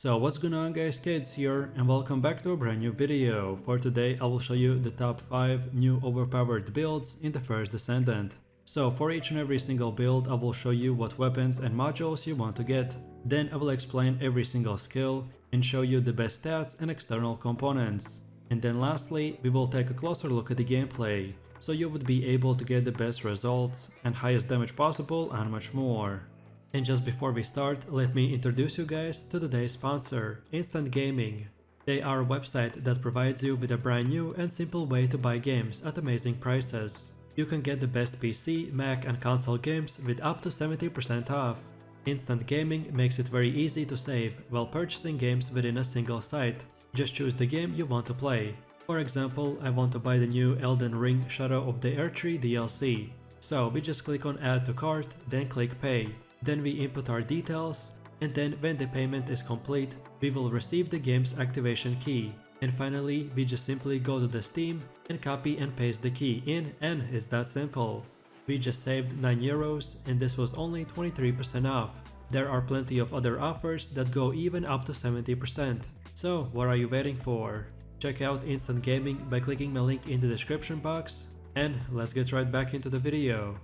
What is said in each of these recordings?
So what's going on guys, Kids here and welcome back to a brand new video. For today I will show you the top 5 new overpowered builds in the first Descendant. So for each and every single build I will show you what weapons and modules you want to get. Then I will explain every single skill and show you the best stats and external components. And then lastly we will take a closer look at the gameplay, so you would be able to get the best results and highest damage possible and much more. And just before we start, let me introduce you guys to today's sponsor, Instant Gaming. They are a website that provides you with a brand new and simple way to buy games at amazing prices. You can get the best PC, Mac and console games with up to 70% off. Instant Gaming makes it very easy to save while purchasing games within a single site. Just choose the game you want to play. For example, I want to buy the new Elden Ring Shadow of the Erdtree DLC. So we just click on Add to Cart, then click Pay. Then we input our details, and then when the payment is complete, we will receive the game's activation key. And finally, we just simply go to the Steam and copy and paste the key in, and it's that simple. We just saved 9 euros and this was only 23% off. There are plenty of other offers that go even up to 70%. So what are you waiting for? Check out Instant Gaming by clicking my link in the description box, and let's get right back into the video.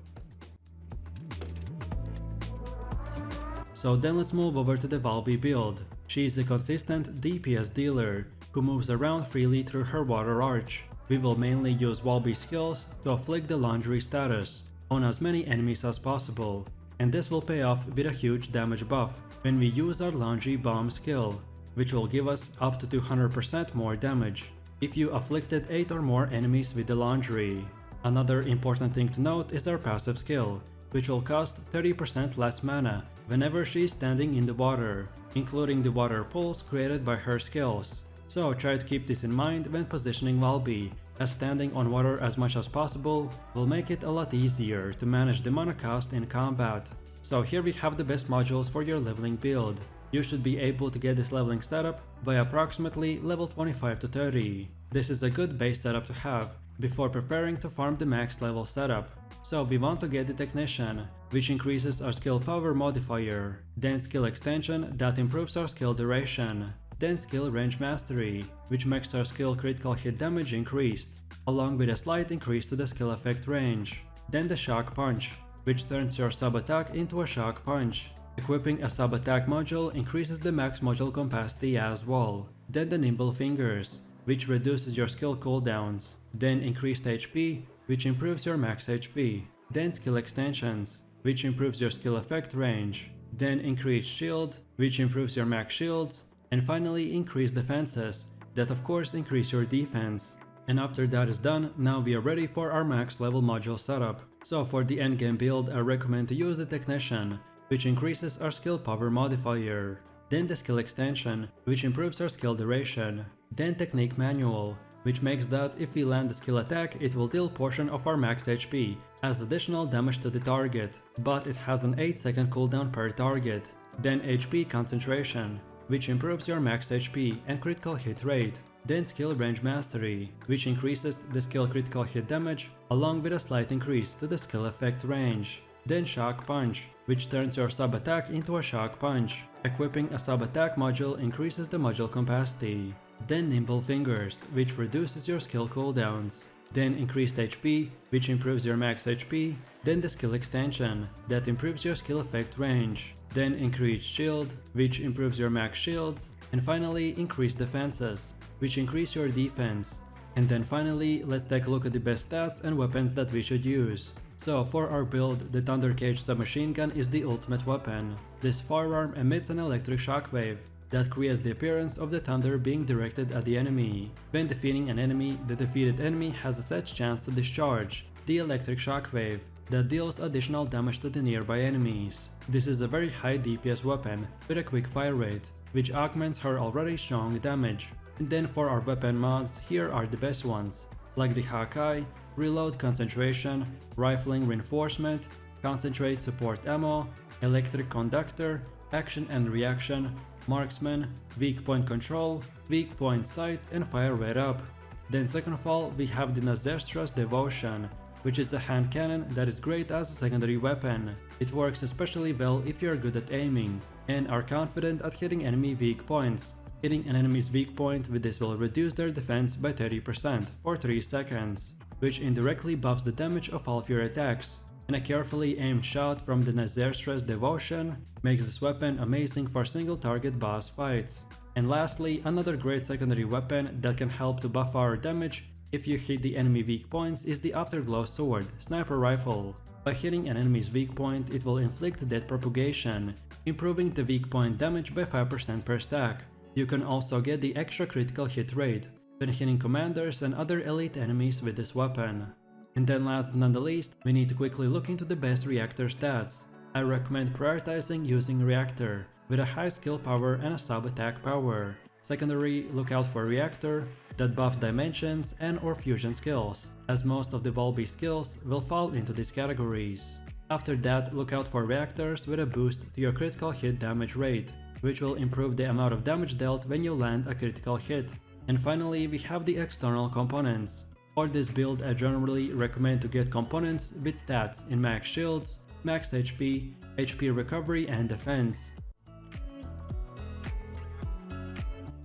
So then let's move over to the Valby build. She is a consistent DPS dealer who moves around freely through her water arch. We will mainly use Valby skills to afflict the laundry status on as many enemies as possible, and this will pay off with a huge damage buff when we use our laundry bomb skill, which will give us up to 200% more damage if you afflicted 8 or more enemies with the laundry. Another important thing to note is our passive skill, which will cost 30% less mana whenever she is standing in the water, including the water pools created by her skills. So try to keep this in mind when positioning Valby, as standing on water as much as possible will make it a lot easier to manage the mana cost in combat. So here we have the best modules for your leveling build. You should be able to get this leveling setup by approximately level 25 to 30. This is a good base setup to have before preparing to farm the max level setup. So we want to get the Technician, which increases our skill power modifier, then skill extension that improves our skill duration, then skill range mastery, which makes our skill critical hit damage increased, along with a slight increase to the skill effect range, then the shock punch, which turns your sub attack into a shock punch. Equipping a sub attack module increases the max module capacity as well, then the nimble fingers, which reduces your skill cooldowns, then increased HP, which improves your max HP, then skill extensions, which improves your skill effect range, then increased shield, which improves your max shields, and finally increased defenses, that of course increase your defense. And after that is done, now we are ready for our max level module setup. So for the endgame build I recommend to use the Technician, which increases our skill power modifier, then the skill extension, which improves our skill duration, then technique manual, which makes that if we land the skill attack it will deal portion of our max HP as additional damage to the target, but it has an 8-second cooldown per target, then HP concentration, which improves your max HP and critical hit rate, then skill range mastery, which increases the skill critical hit damage along with a slight increase to the skill effect range, then shock punch, which turns your sub attack into a shock punch. Equipping a sub attack module increases the module capacity, then nimble fingers, which reduces your skill cooldowns, then increased HP, which improves your max HP, then the skill extension, that improves your skill effect range, then increased shield, which improves your max shields, and finally increased defenses, which increase your defense. And then finally, let's take a look at the best stats and weapons that we should use. So for our build, the Thunder Cage submachine gun is the ultimate weapon. This firearm emits an electric shockwave that creates the appearance of the thunder being directed at the enemy. When defeating an enemy, the defeated enemy has a set chance to discharge the electric shockwave that deals additional damage to the nearby enemies. This is a very high DPS weapon with a quick fire rate, which augments her already strong damage. And then for our weapon mods, here are the best ones, like the Hawkeye, Reload Concentration, Rifling Reinforcement, Concentrate Support Ammo, Electric Conductor, Action and Reaction, Marksman, Weak Point Control, Weak Point Sight, and Fire Rate Up. Then second of all, we have the Nazestra's Devotion, which is a hand cannon that is great as a secondary weapon. It works especially well if you are good at aiming, and are confident at hitting enemy weak points. Hitting an enemy's weak point with this will reduce their defense by 30% for 3 seconds, which indirectly buffs the damage of all of your attacks. And a carefully aimed shot from the Nazir's Devotion makes this weapon amazing for single target boss fights. And lastly, another great secondary weapon that can help to buff our damage if you hit the enemy weak points is the Afterglow Sword, Sniper Rifle. By hitting an enemy's weak point, it will inflict death propagation, improving the weak point damage by 5% per stack. You can also get the extra critical hit rate when hitting commanders and other elite enemies with this weapon. And then last but not the least, we need to quickly look into the best reactor stats. I recommend prioritizing using reactor with a high skill power and a sub attack power. Secondary, look out for reactor that buffs dimensions and or fusion skills, as most of the Valby skills will fall into these categories. After that, look out for reactors with a boost to your critical hit damage rate, which will improve the amount of damage dealt when you land a critical hit. And finally, we have the external components. For this build, I generally recommend to get components with stats in max shields, max HP, HP recovery and defense.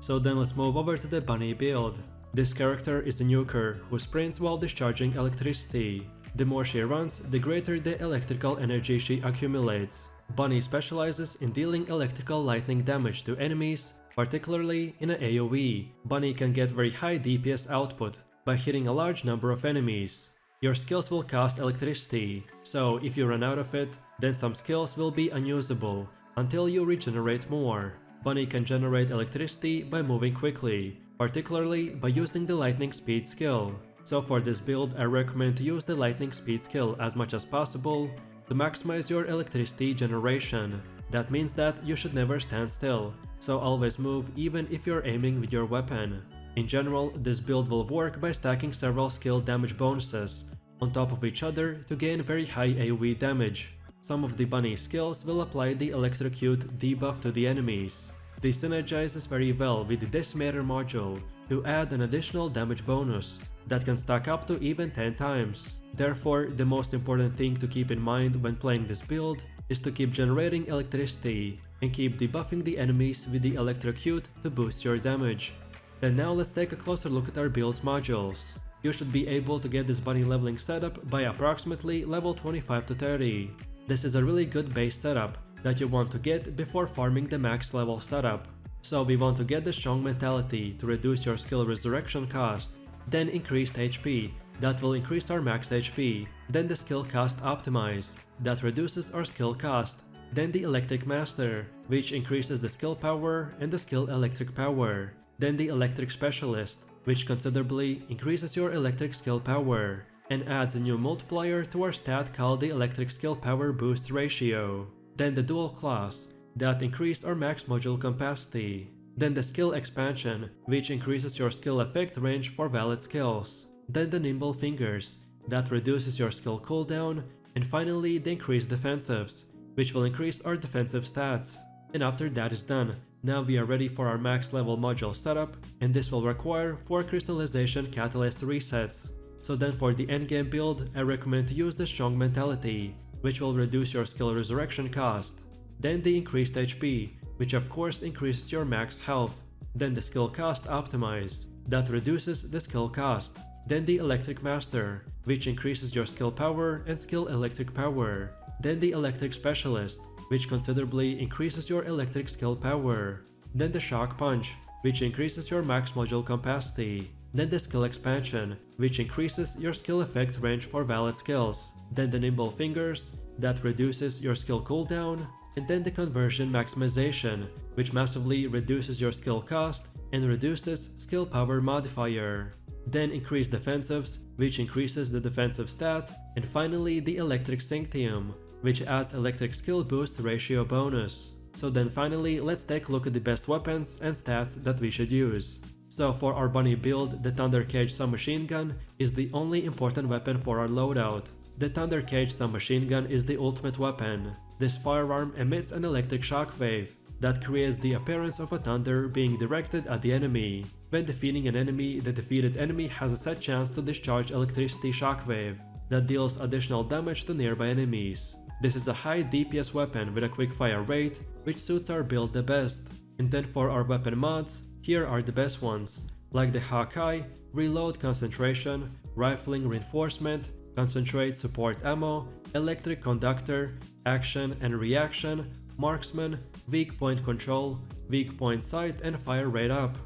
So then let's move over to the Bunny build. This character is a nuker who sprints while discharging electricity. The more she runs, the greater the electrical energy she accumulates. Bunny specializes in dealing electrical lightning damage to enemies, particularly in an AoE. Bunny can get very high DPS output by hitting a large number of enemies. Your skills will cost electricity, so if you run out of it, then some skills will be unusable until you regenerate more. Bunny can generate electricity by moving quickly, particularly by using the lightning speed skill. So for this build, I recommend to use the lightning speed skill as much as possible to maximize your electricity generation. That means that you should never stand still, so always move even if you're aiming with your weapon. In general, this build will work by stacking several skill damage bonuses on top of each other to gain very high AoE damage. Some of the Bunny skills will apply the Electrocute debuff to the enemies. This synergizes very well with the Decimator module to add an additional damage bonus that can stack up to even 10 times. Therefore, the most important thing to keep in mind when playing this build is to keep generating electricity and keep debuffing the enemies with the Electrocute to boost your damage. And now let's take a closer look at our build's modules. You should be able to get this Bunny leveling setup by approximately level 25 to 30. This is a really good base setup that you want to get before farming the max level setup. So we want to get the strong mentality to reduce your skill resurrection cost, then increased HP, that will increase our max HP, then the skill cost optimize, that reduces our skill cost, then the electric master, which increases the skill power and the skill electric power, then the electric specialist, which considerably increases your electric skill power, and adds a new multiplier to our stat called the electric skill power boost ratio, then the dual class, that increase our max module capacity, then the skill expansion, which increases your skill effect range for valid skills, then the nimble fingers, that reduces your skill cooldown, and finally the increased defensives, which will increase our defensive stats. And after that is done, now we are ready for our max level module setup, and this will require 4 crystallization catalyst resets. So then for the endgame build, I recommend to use the strong mentality, which will reduce your skill resurrection cost, then the increased HP, which of course increases your max health, then the skill cost optimize, that reduces the skill cost, then the electric master, which increases your skill power and skill electric power, then the electric specialist, which considerably increases your electric skill power, then the shock punch, which increases your max module capacity, then the skill expansion, which increases your skill effect range for valid skills, then the nimble fingers, that reduces your skill cooldown, and then the conversion maximization, which massively reduces your skill cost and reduces skill power modifier, then increased defensives, which increases the defensive stat, and finally the electric sanctium, which adds electric skill boost ratio bonus. So then finally, let's take a look at the best weapons and stats that we should use. So for our Bunny build, the Thunder Cage submachine gun is the only important weapon for our loadout. The Thunder Cage submachine gun is the ultimate weapon. This firearm emits an electric shockwave that creates the appearance of a thunder being directed at the enemy. When defeating an enemy, the defeated enemy has a set chance to discharge electricity shockwave that deals additional damage to nearby enemies. This is a high DPS weapon with a quick fire rate, which suits our build the best. And then for our weapon mods, here are the best ones, like the Hawkeye, Reload Concentration, Rifling Reinforcement, Concentrate Support Ammo, Electric Conductor, Action and Reaction, Marksman, Weak Point Control, Weak Point Sight and Fire Rate Up.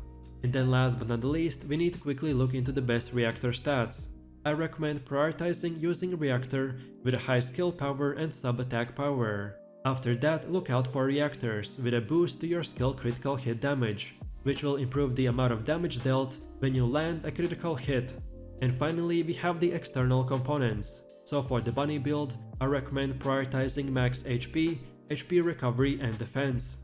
And then last but not the least, we need to quickly look into the best reactor stats. I recommend prioritizing using reactor with a high skill power and sub-attack power. After that, look out for reactors with a boost to your skill critical hit damage, which will improve the amount of damage dealt when you land a critical hit. And finally, we have the external components. So for the bunny build, I recommend prioritizing max HP, HP recovery and defense.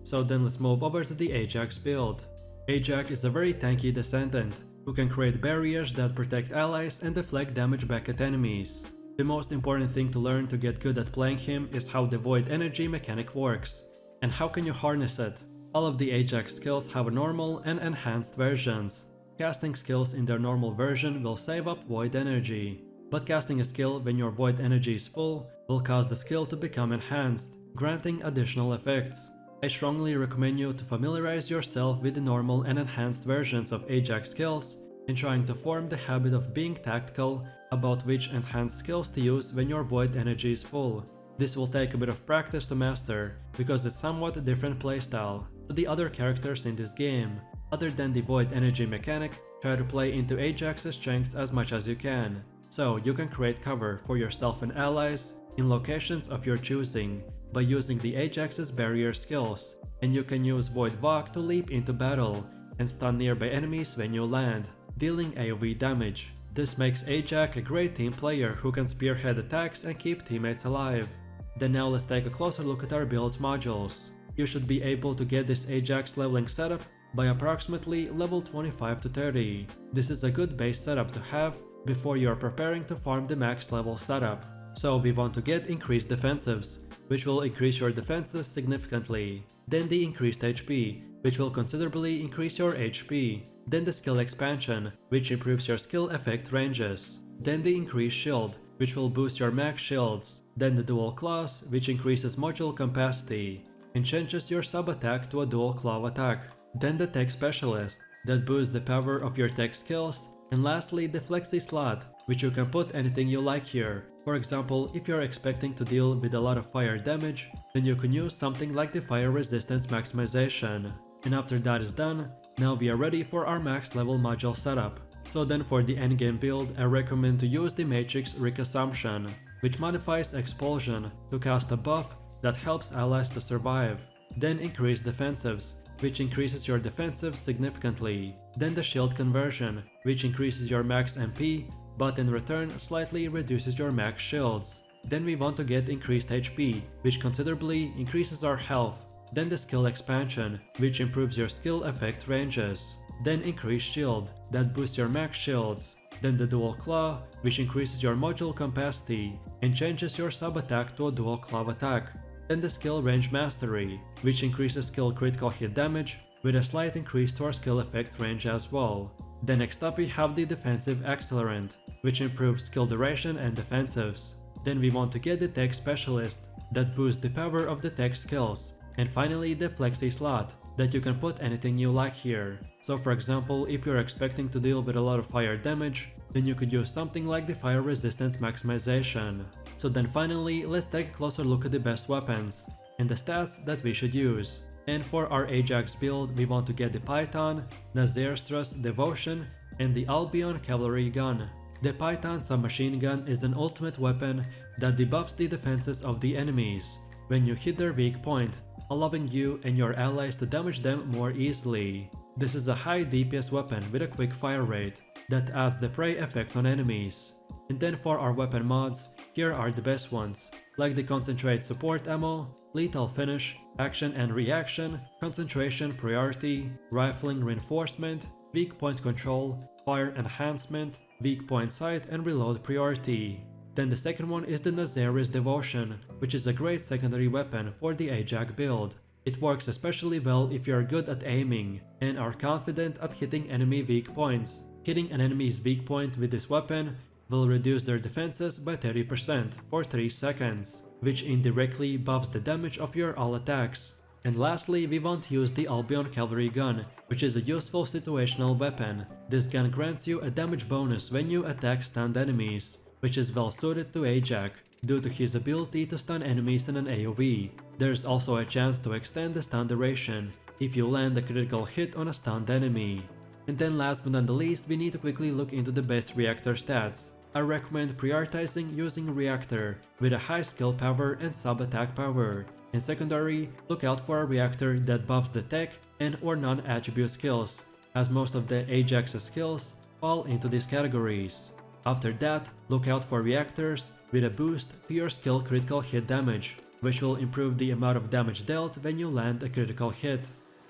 So then let's move over to the Ajax build. Ajax is a very tanky Descendant, who can create barriers that protect allies and deflect damage back at enemies. The most important thing to learn to get good at playing him is how the void energy mechanic works, and how can you harness it. All of the Ajax skills have normal and enhanced versions. Casting skills in their normal version will save up void energy, but casting a skill when your void energy is full will cause the skill to become enhanced, granting additional effects. I strongly recommend you to familiarize yourself with the normal and enhanced versions of Ajax skills and trying to form the habit of being tactical about which enhanced skills to use when your void energy is full. This will take a bit of practice to master, because it's somewhat a different playstyle to the other characters in this game. Other than the void energy mechanic, try to play into Ajax's strengths as much as you can, so you can create cover for yourself and allies in locations of your choosing by using the Ajax's barrier skills, and you can use Void Walk to leap into battle and stun nearby enemies when you land, dealing AoE damage. This makes Ajax a great team player who can spearhead attacks and keep teammates alive. Then now let's take a closer look at our build's modules. You should be able to get this Ajax leveling setup by approximately level 25 to 30. This is a good base setup to have before you are preparing to farm the max level setup. So we want to get increased defensives, which will increase your defenses significantly. Then the increased HP, which will considerably increase your HP. Then the skill expansion, which improves your skill effect ranges. Then the increased shield, which will boost your max shields. Then the dual claws, which increases module capacity and changes your sub attack to a dual claw attack. Then the tech specialist, that boosts the power of your tech skills. And lastly, the flexi slot, which you can put anything you like here. For example, if you're expecting to deal with a lot of fire damage, then you can use something like the fire resistance maximization. And after that is done, now we are ready for our max level module setup. So then for the endgame build, I recommend to use the Matrix Rick Assumption, which modifies Expulsion to cast a buff that helps allies to survive. Then increase defensives, which increases your defensive significantly. Then the shield conversion, which increases your max MP, but in return slightly reduces your max shields. Then we want to get increased HP, which considerably increases our health. Then the skill expansion, which improves your skill effect ranges. Then increased shield, that boosts your max shields. Then the dual claw, which increases your module capacity and changes your sub attack to a dual claw attack. Then the skill range mastery, which increases skill critical hit damage with a slight increase to our skill effect range as well. Then next up we have the defensive accelerant, which improves skill duration and defensives. Then we want to get the tech specialist, that boosts the power of the tech skills. And finally the flexi slot, that you can put anything you like here. So for example, if you're expecting to deal with a lot of fire damage, then you could use something like the fire resistance maximization. So then finally, let's take a closer look at the best weapons and the stats that we should use. And for our Ajax build, we want to get the Python, Nazir's Trust Devotion, and the Albion Cavalry Gun. The Python submachine gun is an ultimate weapon that debuffs the defenses of the enemies when you hit their weak point, allowing you and your allies to damage them more easily. This is a high DPS weapon with a quick fire rate that adds the prey effect on enemies. And then for our weapon mods, here are the best ones, like the Concentrate Support Ammo, Lethal Finish, Action and Reaction, Concentration Priority, Rifling Reinforcement, Weak Point Control, Fire Enhancement, Weak Point Sight and Reload Priority. Then the second one is the Nazir's Devotion, which is a great secondary weapon for the Ajax build. It works especially well if you are good at aiming and are confident at hitting enemy weak points. Hitting an enemy's weak point with this weapon will reduce their defenses by 30% for 3 seconds, which indirectly buffs the damage of your all attacks. And lastly, we want to use the Albion Cavalry Gun, which is a useful situational weapon. This gun grants you a damage bonus when you attack stunned enemies, which is well suited to Ajax, due to his ability to stun enemies in an AoE. There's also a chance to extend the stun duration if you land a critical hit on a stunned enemy. And then last but not the least, we need to quickly look into the base reactor stats. I recommend prioritizing using reactor with a high skill power and sub attack power. In secondary, look out for a reactor that buffs the tech and or non-attribute skills, as most of the Ajax's skills fall into these categories. After that, look out for reactors with a boost to your skill critical hit damage, which will improve the amount of damage dealt when you land a critical hit.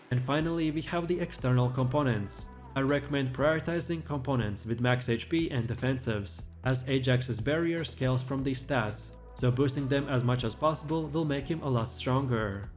And finally, we have the external components. I recommend prioritizing components with max HP and defensives, as Ajax's barrier scales from these stats, so boosting them as much as possible will make him a lot stronger.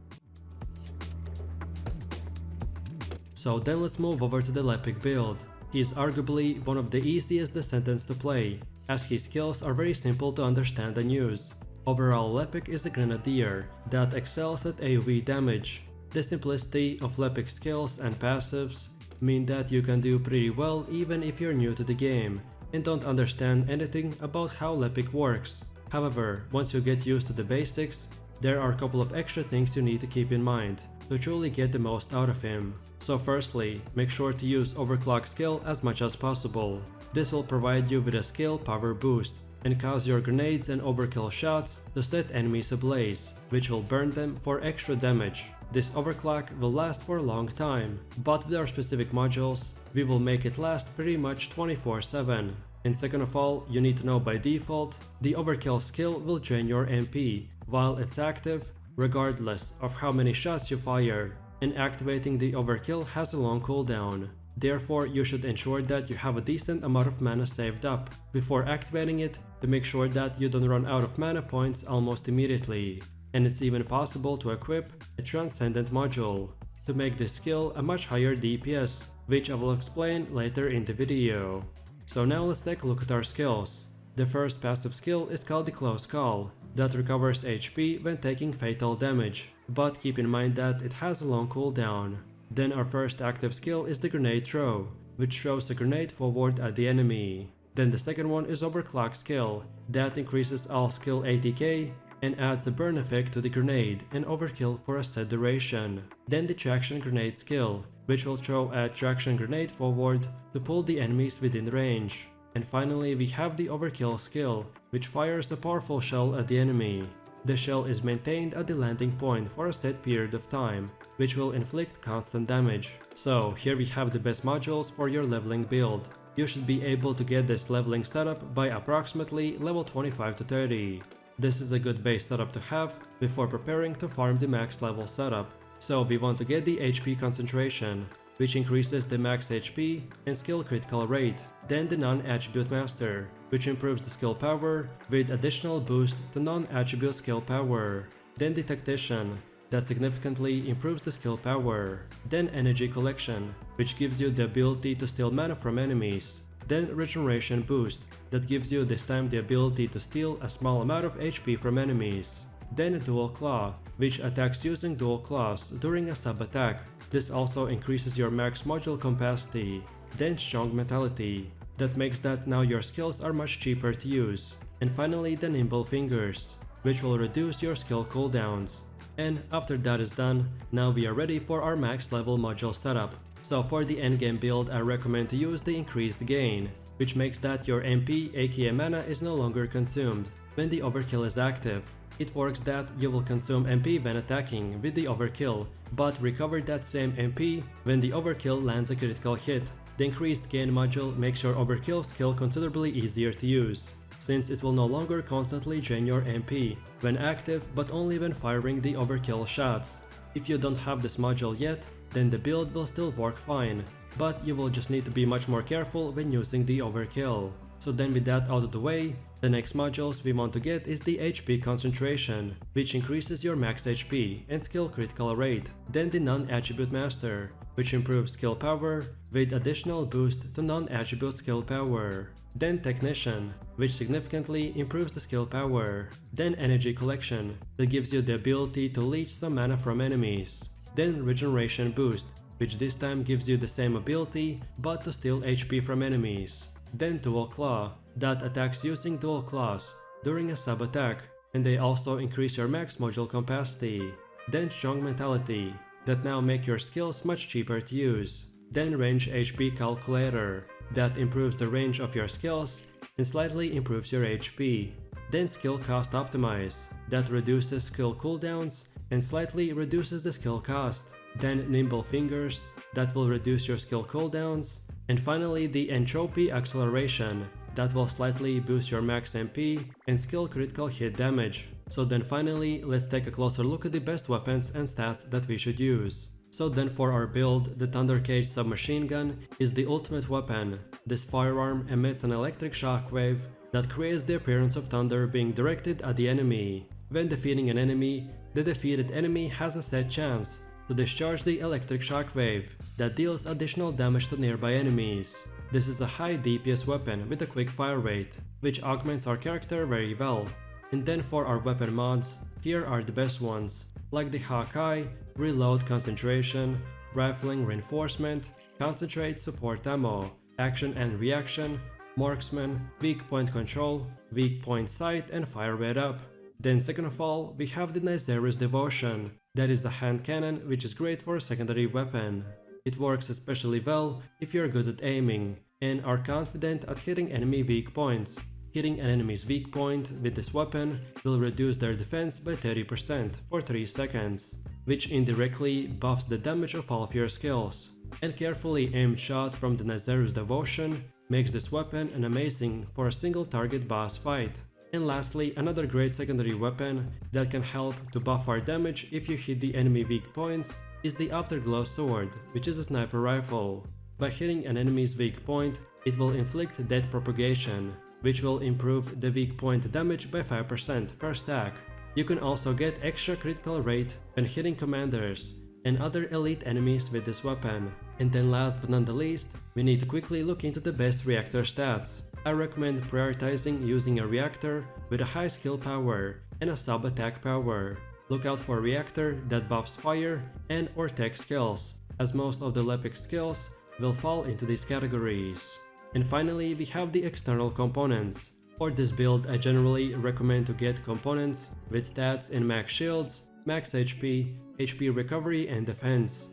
So then let's move over to the Lepic build. He is arguably one of the easiest Descendants to play, as his skills are very simple to understand and use. Overall, Lepic is a grenadier that excels at AoE damage. The simplicity of Lepic's skills and passives mean that you can do pretty well even if you're new to the game and don't understand anything about how Lepic works. However, once you get used to the basics, there are a couple of extra things you need to keep in mind to truly get the most out of him. So firstly, make sure to use overclock skill as much as possible. This will provide you with a skill power boost and cause your grenades and overkill shots to set enemies ablaze, which will burn them for extra damage. This overclock will last for a long time, but with our specific modules, we will make it last pretty much 24/7. And second of all, you need to know by default, the overkill skill will drain your MP while it's active, regardless of how many shots you fire, and activating the overkill has a long cooldown. Therefore, you should ensure that you have a decent amount of mana saved up before activating it to make sure that you don't run out of mana points almost immediately. And it's even possible to equip a Transcendent module to make this skill a much higher DPS, which I will explain later in the video. So now let's take a look at our skills. The first passive skill is called the Close Call, that recovers HP when taking fatal damage, but keep in mind that it has a long cooldown. Then our first active skill is the Grenade Throw, which throws a grenade forward at the enemy. Then the second one is Overclock skill, that increases all skill ATK and adds a burn effect to the grenade and overkill for a set duration. Then the Traction Grenade skill, which will throw a traction grenade forward to pull the enemies within range. And finally, we have the Overkill skill, which fires a powerful shell at the enemy. The shell is maintained at the landing point for a set period of time, which will inflict constant damage. So here we have the best modules for your leveling build. You should be able to get this leveling setup by approximately level 25 to 30. This is a good base setup to have before preparing to farm the max level setup. So we want to get the HP concentration, which increases the max HP and skill critical rate. Then the non-attribute master, which improves the skill power with additional boost to non-attribute skill power. Then the tactician, that significantly improves the skill power. Then energy collection, which gives you the ability to steal mana from enemies. Then regeneration boost, that gives you this time the ability to steal a small amount of HP from enemies. Then dual claw, which attacks using dual claws during a sub attack. This also increases your max module capacity. Then strong mentality, that makes that now your skills are much cheaper to use. And finally the nimble fingers, which will reduce your skill cooldowns. And after that is done, now we are ready for our max level module setup. So for the endgame build, I recommend to use the increased gain, which makes that your MP aka mana is no longer consumed when the overkill is active. It works that you will consume MP when attacking with the overkill, but recover that same MP when the overkill lands a critical hit. The increased gain module makes your overkill skill considerably easier to use, since it will no longer constantly drain your MP when active, but only when firing the overkill shots. If you don't have this module yet, then the build will still work fine, but you will just need to be much more careful when using the overkill. So then with that out of the way, the next modules we want to get is the HP concentration, which increases your max HP and skill critical rate, then the non-attribute master, which improves skill power with additional boost to non-attribute skill power. Then Technician, which significantly improves the skill power. Then Energy Collection, that gives you the ability to leech some mana from enemies. Then Regeneration Boost, which this time gives you the same ability but to steal HP from enemies. Then Dual Claw, that attacks using dual claws during a sub attack, and they also increase your max module capacity. Then Strong Mentality, that now make your skills much cheaper to use. Then Range HP Calculator, that improves the range of your skills and slightly improves your HP. Then Skill Cost Optimize, that reduces skill cooldowns and slightly reduces the skill cost. Then Nimble Fingers, that will reduce your skill cooldowns. And finally the Entropy Acceleration, that will slightly boost your max MP and skill critical hit damage. So then finally, let's take a closer look at the best weapons and stats that we should use. So then for our build, the Thunder Cage submachine gun is the ultimate weapon. This firearm emits an electric shockwave that creates the appearance of thunder being directed at the enemy. When defeating an enemy, the defeated enemy has a set chance to discharge the electric shockwave that deals additional damage to nearby enemies. This is a high DPS weapon with a quick fire rate, which augments our character very well. And then for our weapon mods, here are the best ones, like the Hawkeye, Reload Concentration, Rifling Reinforcement, Concentrate Support Ammo, Action and Reaction, Marksman, Weak Point Control, Weak Point Sight and Fire Rate Up. Then second of all, we have the Nizeri's Devotion, that is a hand cannon which is great for a secondary weapon. It works especially well if you're good at aiming and are confident at hitting enemy weak points. Hitting an enemy's weak point with this weapon will reduce their defense by 30% for 3 seconds, which indirectly buffs the damage of all of your skills. And carefully aimed shot from the Nizeri's Devotion makes this weapon an amazing for a single target boss fight. And lastly, another great secondary weapon that can help to buff our damage if you hit the enemy weak points is the Afterglow Sword, which is a sniper rifle. By hitting an enemy's weak point, it will inflict death propagation, which will improve the weak point damage by 5% per stack. You can also get extra critical rate when hitting commanders and other elite enemies with this weapon. And then last but not the least, we need to quickly look into the best reactor stats. I recommend prioritizing using a reactor with a high skill power and a sub attack power. Look out for a reactor that buffs fire and or tech skills, as most of the Lepic skills will fall into these categories. And finally, we have the external components. For this build, I generally recommend to get components with stats in max shields, max HP, HP recovery and defense.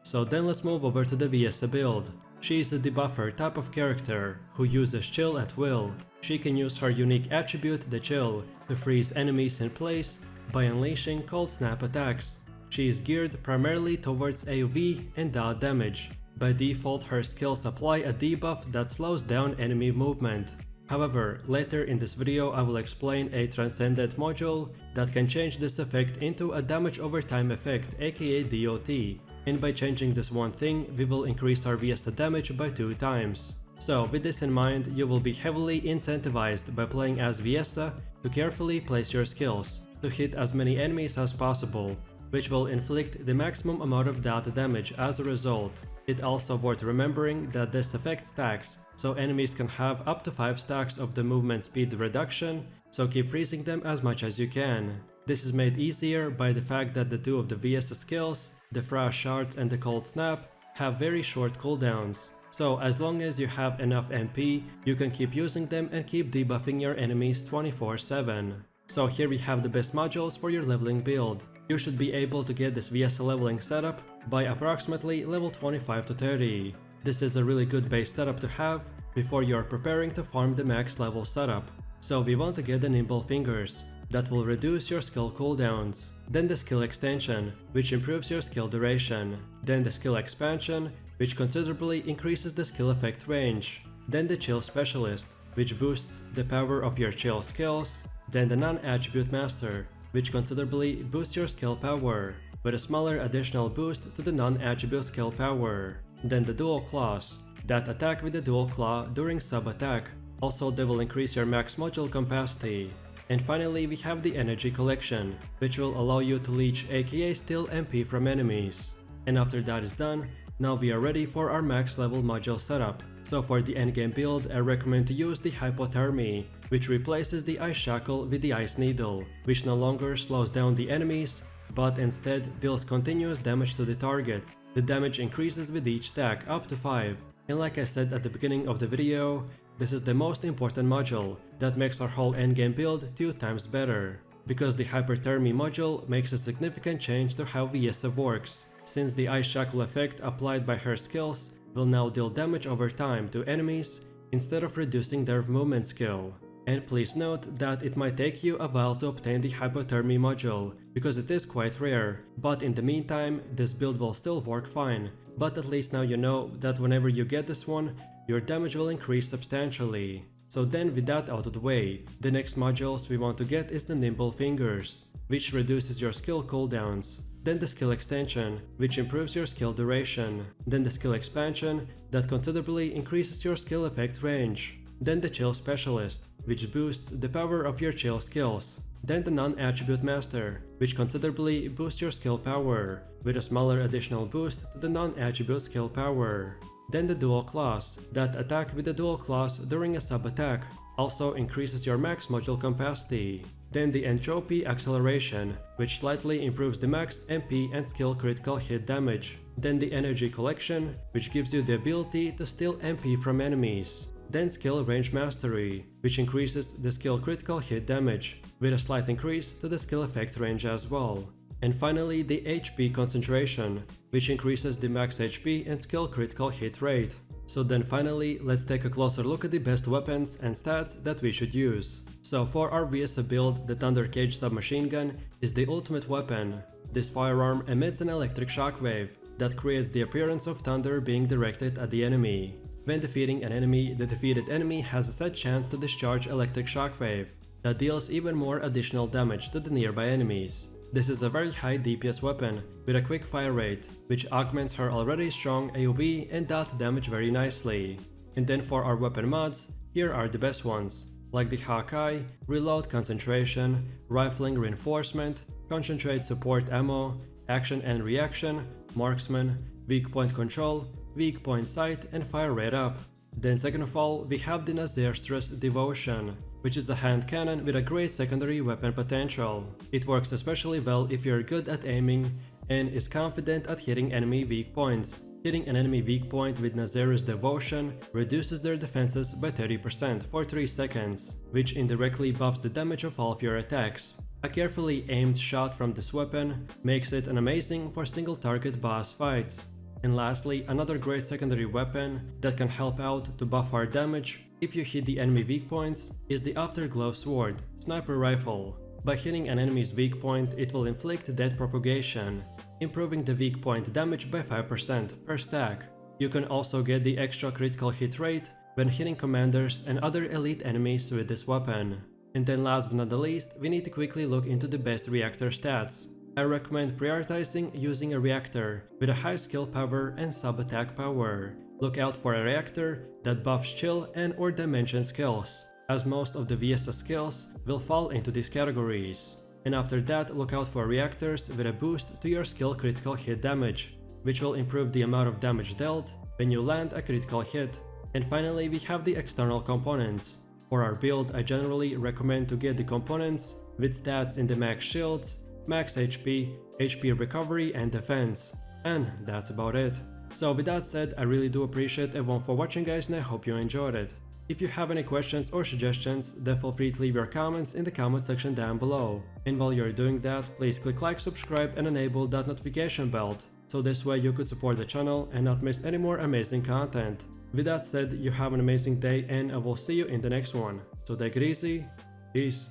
So then let's move over to the Viessa build. She is a debuffer type of character who uses chill at will. She can use her unique attribute, the chill, to freeze enemies in place by unleashing cold snap attacks. She is geared primarily towards AoE and dot damage. By default, her skills apply a debuff that slows down enemy movement. However, later in this video I will explain a Transcendent module that can change this effect into a damage over time effect, aka DOT, and by changing this one thing we will increase our Viessa damage by 2 times. So with this in mind, you will be heavily incentivized by playing as Viessa to carefully place your skills to hit as many enemies as possible, which will inflict the maximum amount of data damage as a result. It's also worth remembering that this effect stacks, so enemies can have up to 5 stacks of the movement speed reduction, so keep freezing them as much as you can. This is made easier by the fact that the 2 of the Viessa skills, the Frost Shards and the Cold Snap, have very short cooldowns. So as long as you have enough MP, you can keep using them and keep debuffing your enemies 24/7. So here we have the best modules for your leveling build. You should be able to get this Viessa leveling setup by approximately level 25 to 30. This is a really good base setup to have before you are preparing to farm the max level setup. So we want to get the Nimble Fingers, that will reduce your skill cooldowns. Then the skill extension, which improves your skill duration. Then the skill expansion, which considerably increases the skill effect range. Then the Chill Specialist, which boosts the power of your chill skills. Then the Non-Attribute Master, which considerably boosts your skill power. with a smaller additional boost to the non-attribute skill power. Then the dual claws, that attack with the dual claw during sub-attack. Also, they will increase your max module capacity. And finally, we have the energy collection, which will allow you to leech aka steal MP from enemies. And after that is done, now we are ready for our max level module setup. So for the endgame build, I recommend to use the Hypothermy, which replaces the Ice Shackle with the Ice Needle, which no longer slows down the enemies, but instead deals continuous damage to the target. The damage increases with each stack up to 5. And like I said at the beginning of the video, this is the most important module that makes our whole endgame build 2 times better. Because the Hypothermy module makes a significant change to how Viessa works, since the Ice Shackle effect applied by her skills will now deal damage over time to enemies instead of reducing their movement skill. And please note that it might take you a while to obtain the Hypothermy module, because it is quite rare, but in the meantime this build will still work fine. But at least now you know that whenever you get this one, your damage will increase substantially. So then with that out of the way, the next modules we want to get is the Nimble Fingers, which reduces your skill cooldowns. Then the skill extension, which improves your skill duration. Then the skill expansion, that considerably increases your skill effect range. Then the Chill Specialist, which boosts the power of your chill skills. Then the Non-Attribute Master, which considerably boosts your skill power, with a smaller additional boost to the non-attribute skill power. Then the Dual Claws, that attack with the Dual Claws during a sub-attack, also increases your max module capacity. Then the Entropy Acceleration, which slightly improves the max MP and skill critical hit damage. Then the Energy Collection, which gives you the ability to steal MP from enemies. Then Skill Range Mastery, which increases the skill critical hit damage, with a slight increase to the skill effect range as well. And finally the HP Concentration, which increases the max HP and skill critical hit rate. So then finally, let's take a closer look at the best weapons and stats that we should use. So for our Viessa build, the Thunder Cage submachine gun is the ultimate weapon. This firearm emits an electric shockwave that creates the appearance of thunder being directed at the enemy. When defeating an enemy, the defeated enemy has a set chance to discharge electric shockwave that deals even more additional damage to the nearby enemies. This is a very high DPS weapon with a quick fire rate, which augments her already strong AoE and dot damage very nicely. And then for our weapon mods, here are the best ones, like the Hawkeye, Reload Concentration, Rifling Reinforcement, Concentrate Support Ammo, Action and Reaction, Marksman, Weak Point Control, Weak Point Sight and Fire Rate Up. Then second of all, we have the Nazirstress Devotion, which is a hand cannon with a great secondary weapon potential. It works especially well if you're good at aiming and is confident at hitting enemy weak points. Hitting an enemy weak point with Nazir's Devotion reduces their defenses by 30% for 3 seconds, which indirectly buffs the damage of all of your attacks. A carefully aimed shot from this weapon makes it an amazing for single target boss fights. And lastly, another great secondary weapon that can help out to buff our damage if you hit the enemy weak points is the Afterglow Sword, Sniper Rifle. By hitting an enemy's weak point, it will inflict death propagation, improving the weak point damage by 5% per stack. You can also get the extra critical hit rate when hitting commanders and other elite enemies with this weapon. And then last but not the least, we need to quickly look into the best reactor stats. I recommend prioritizing using a reactor with a high skill power and sub-attack power. Look out for a reactor that buffs chill and or dimension skills, as most of the Viessa skills will fall into these categories. And after that, look out for reactors with a boost to your skill critical hit damage, which will improve the amount of damage dealt when you land a critical hit. And finally, we have the external components. For our build, I generally recommend to get the components with stats in the max shields, max HP, HP recovery and defense. And that's about it. So with that said, I really do appreciate everyone for watching guys, and I hope you enjoyed it. If you have any questions or suggestions, then feel free to leave your comments in the comment section down below. And while you're doing that, please click like, subscribe and enable that notification bell, so this way you could support the channel and not miss any more amazing content. With that said, you have an amazing day and I will see you in the next one. So take it easy, peace.